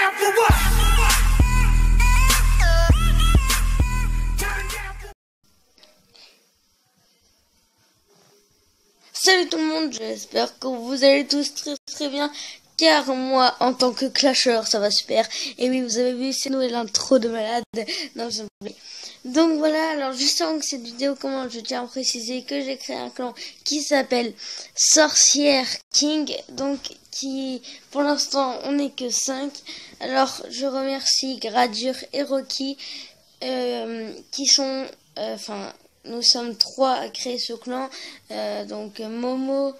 down for what? Salut tout le monde, j'espère que vous allez tous très bien, car moi, en tant que clasheur, ça va super. Et oui, vous avez vu, c'est Noël, l'intro de malade. Non, je me... Donc voilà, alors juste avant que cette vidéo commence, je tiens à préciser que j'ai créé un clan qui s'appelle Sorcière King, donc qui, pour l'instant, on n'est que 5. Alors, je remercie Gradure et Rocky, qui sont, nous sommes 3 à créer ce clan, donc Momo,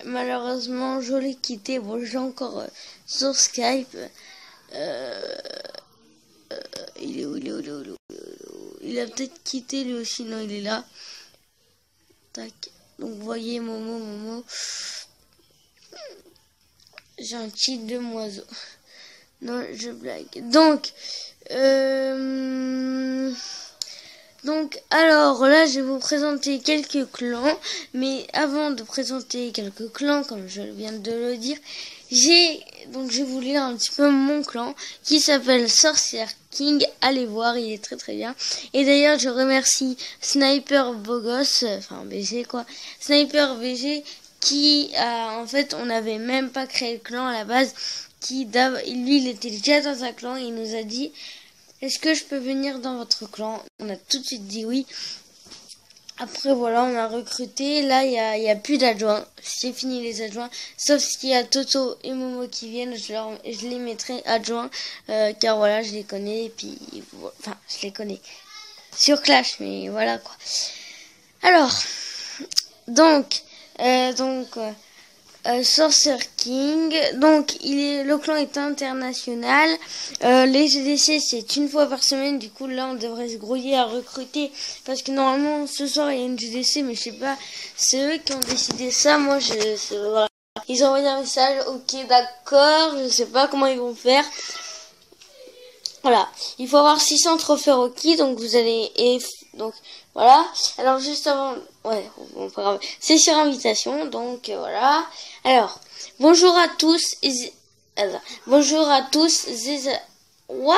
malheureusement je l'ai quitté, bon j'ai encore sur Skype, il est où, il a peut-être quitté lui aussi, non il est là, tac, donc vous voyez Momo, j'ai un cheat de moiseau, non je blague, donc, alors là, je vais vous présenter quelques clans, mais avant de présenter quelques clans, comme je viens de le dire, je vais vous lire un petit peu mon clan, qui s'appelle Sorcière King. Allez voir, il est très bien. Et d'ailleurs, je remercie Sniper Bogos, enfin BG quoi, Sniper BG, qui a, en fait, on n'avait même pas créé le clan à la base, lui, il était déjà dans un clan, et il nous a dit... Est-ce que je peux venir dans votre clan? On a tout de suite dit oui. Après, voilà, on a recruté. Là, il y a plus d'adjoints. C'est fini les adjoints. Sauf s'il y a Toto et Momo qui viennent, je les mettrai adjoints. Car voilà, je les connais. Et puis, enfin, je les connais. Sur Clash, mais voilà quoi. Alors, Sorcerer King, donc le clan est international, les GDC c'est une fois par semaine, du coup là on devrait se grouiller à recruter, parce que normalement ce soir il y a une GDC, mais je sais pas, c'est eux qui ont décidé ça, moi voilà. Ils ont envoyé un message, ok d'accord, je sais pas comment ils vont faire. Voilà, il faut avoir 600 trophées Rocky, donc vous allez... donc voilà, alors juste avant... Ouais, bon, pas grave. C'est sur invitation, donc voilà. Alors, bonjour à tous... Bonjour à tous... What?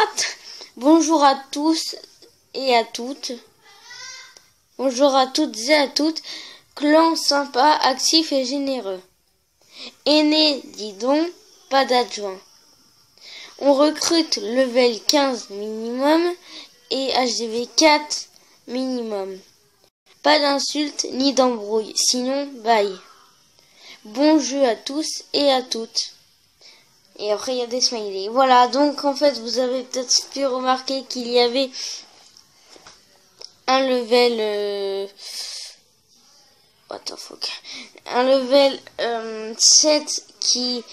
Bonjour à tous et à toutes. Bonjour à toutes et à toutes. Clan sympa, actif et généreux. Aîné, dis donc, pas d'adjoint. On recrute level 15 minimum et HDV 4 minimum. Pas d'insultes ni d'embrouilles, sinon bye. Bon jeu à tous et à toutes. Et après il y a des smileys. Voilà, donc en fait vous avez peut-être pu remarquer qu'il y avait un level... un level 7 qui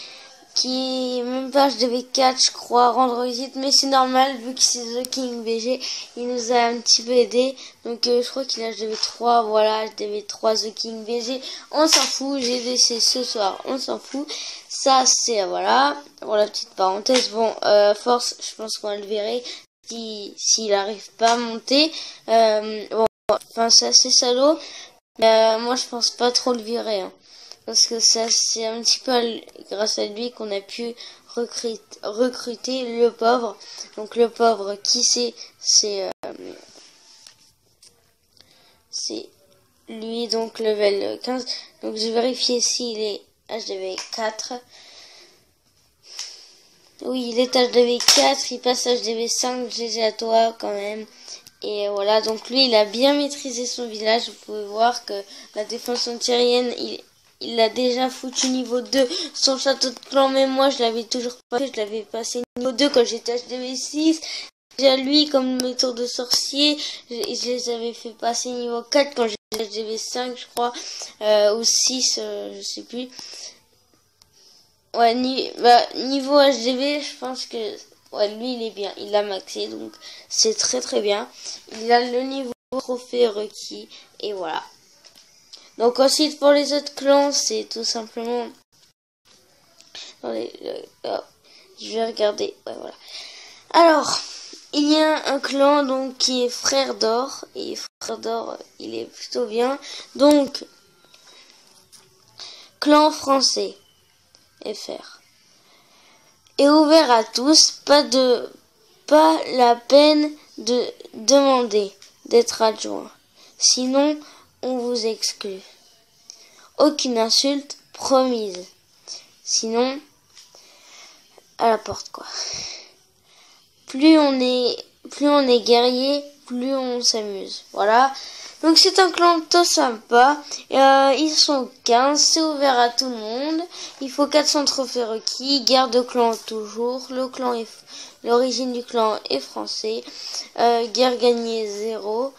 même pas HDV 4 je crois rendre visite, mais c'est normal vu que c'est The King BG, il nous a un petit peu aidé, donc je crois qu'il a HDV 3, voilà, HDV 3 The King BG, on s'en fout, GDC ce soir, on s'en fout, ça c'est voilà, pour la petite parenthèse. Bon, Force, je pense qu'on le verrait s'il arrive pas à monter, bon, enfin c'est assez salaud, mais moi je pense pas trop le virer, hein. Parce que ça, c'est un petit peu grâce à lui qu'on a pu recruter le pauvre. Donc le pauvre, qui c'est lui, donc level 15. Donc je vais vérifier s'il est HDV 4. Oui, il est HDV 4, il passe HDV 5, GG à toi quand même. Et voilà, donc lui, il a bien maîtrisé son village. Vous pouvez voir que la défense antirienne, il a déjà foutu niveau 2 son château de clan, mais moi je l'avais toujours pas fait, je l'avais passé niveau 2 quand j'étais HDV 6. Déjà lui, comme mes tours de sorcier, je les avais fait passer niveau 4 quand j'étais HDV 5 je crois, ou 6, je sais plus. Ouais, niveau HDV, je pense que ouais, lui il est bien, il l'a maxé, donc c'est très bien. Il a le niveau trophée requis, et voilà. Donc ensuite pour les autres clans, c'est tout simplement... Attendez, je vais regarder. Ouais, voilà. Alors, il y a un clan donc qui est Frère d'Or. Et Frère d'Or, il est plutôt bien. Donc, clan français. FR. est ouvert à tous, pas la peine de demander d'être adjoint. Sinon, on vous exclut. Aucune insulte promise. Sinon, à la porte, quoi. Plus on est guerrier, plus on s'amuse. Voilà. Donc c'est un clan plutôt sympa. Ils sont 15, c'est ouvert à tout le monde. Il faut 400 trophées requis. Guerre de clan toujours. L'origine du clan est français. Guerre gagnée 0.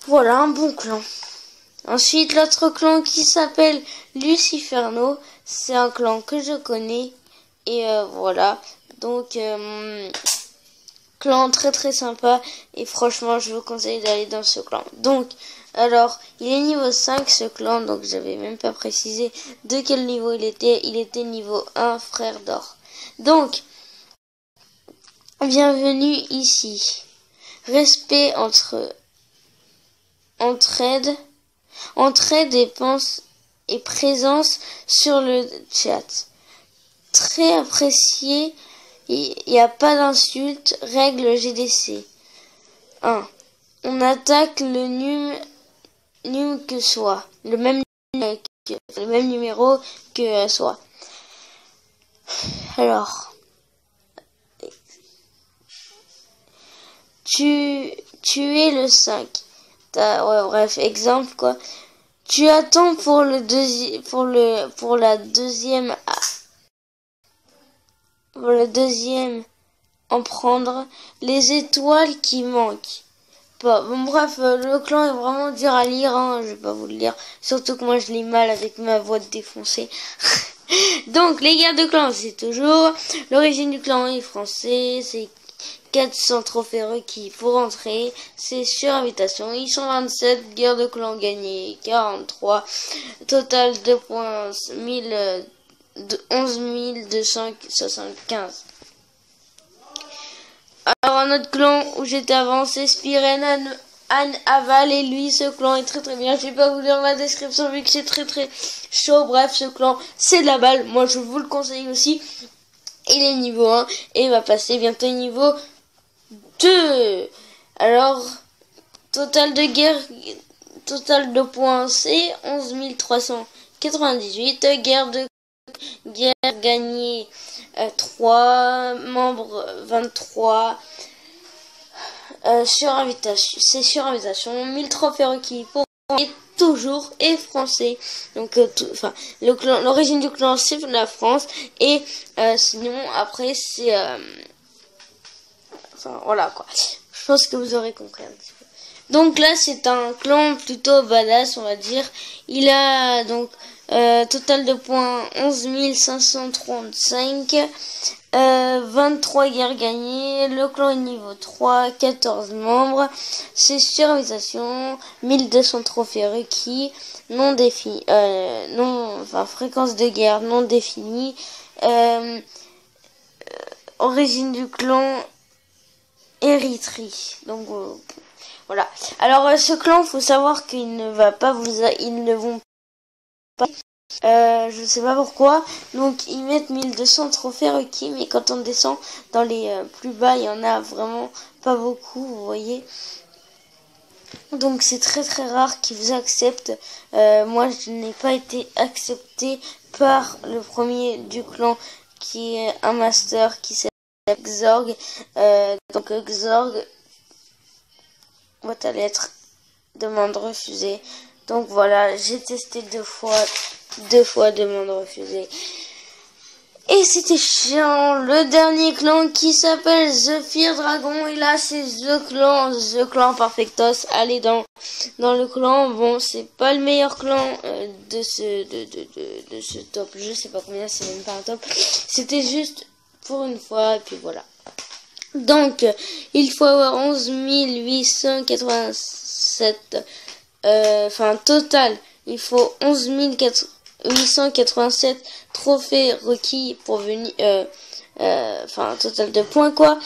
Voilà, un bon clan. Ensuite, l'autre clan qui s'appelle Luciferno. C'est un clan que je connais. Et voilà. Donc, clan très très sympa. Et franchement, je vous conseille d'aller dans ce clan. Donc, alors, il est niveau 5 ce clan. Donc, j'avais même pas précisé de quel niveau il était. Il était niveau 1, frère d'or. Donc, bienvenue ici. Respect entraide et présence sur le chat. Très apprécié, il n'y a pas d'insulte, règle GDC. 1. On attaque le num que soit, le même numéro que soit. Alors, tu es le 5. Ouais, bref, exemple quoi. Tu attends pour la deuxième en prendre les étoiles qui manquent. Bon bref, le clan est vraiment dur à lire, hein, je vais pas vous le lire. Surtout que moi je lis mal avec ma voix défoncée. Donc les guerres de clan, c'est toujours l'origine du clan est français, c'est 400 trophées requis pour entrer, c'est sur invitation, ils sont 27, guerre de clan gagnée 43, total de points 11 275. Alors un autre clan où j'étais avant, c'est Spiren Anne Aval, et lui ce clan est très très bien, je vais pas vous lire la description vu que c'est très très chaud. Bref, ce clan c'est de la balle, moi je vous le conseille aussi. Il est niveau 1 et il va passer bientôt niveau 2. Alors, total de points, c'est 11 398. Guerre gagnée 3, membres 23. Sur invitation, c'est sur invitation. 1000 trophées requis pour toujours et français. Donc, l'origine du clan c'est la France et sinon après c'est voilà quoi. Je pense que vous aurez compris un petit peu. Donc là c'est un clan plutôt badass on va dire. Il a donc total de points 11 535. 23 guerres gagnées, le clan est niveau 3, 14 membres, c'est sur invitation, 1200 trophées requis, fréquence de guerre non définie, origine du clan Érythrée. Donc voilà. Alors ce clan, faut savoir qu'il ne va pas ils ne vont pas. Je sais pas pourquoi. Donc ils mettent 1200 trophées requis, mais quand on descend dans les plus bas, il y en a vraiment pas beaucoup, vous voyez. Donc c'est très très rare qu'ils vous acceptent. Moi je n'ai pas été accepté par le premier du clan qui est un master qui s'appelle Xorg. Donc Xorg, boîte à lettres, demande refusée. Donc voilà, j'ai testé deux fois demande refusée. Et c'était chiant. Le dernier clan qui s'appelle The Fear Dragon. Et là c'est The Clan Perfectos. Allez dans le clan. Bon, c'est pas le meilleur clan de ce top. Je sais pas combien, c'est même pas un top. C'était juste pour une fois et puis voilà. Donc il faut avoir 11 887 total, il faut 11 887 trophées requis pour venir, total de points quoi.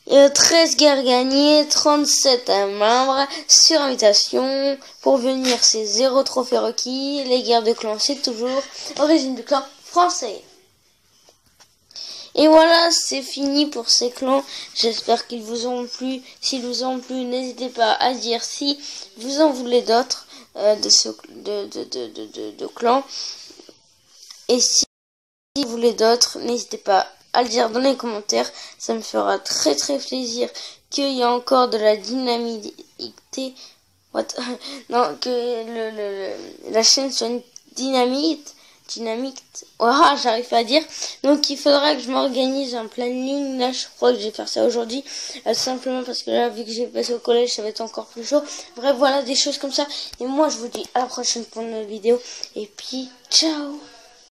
13 guerres gagnées, 37 membres, sur invitation, pour venir c'est 0 trophées requis, les guerres de clan c'est toujours, origine du clan français. Et voilà, c'est fini pour ces clans. J'espère qu'ils vous ont plu. S'ils vous ont plu, n'hésitez pas à dire si vous en voulez d'autres de clans. Et si vous voulez d'autres, n'hésitez pas à le dire dans les commentaires. Ça me fera très plaisir qu'il y ait encore de la dynamité. Non, que la chaîne soit une dynamique. Oh, j'arrive pas à dire. Donc il faudra que je m'organise en planning. Là, je crois que je vais faire ça aujourd'hui. Simplement parce que là, vu que j'ai passé au collège, ça va être encore plus chaud. Bref, voilà, des choses comme ça. Et moi, je vous dis à la prochaine pour une nouvelle vidéo. Et puis, ciao!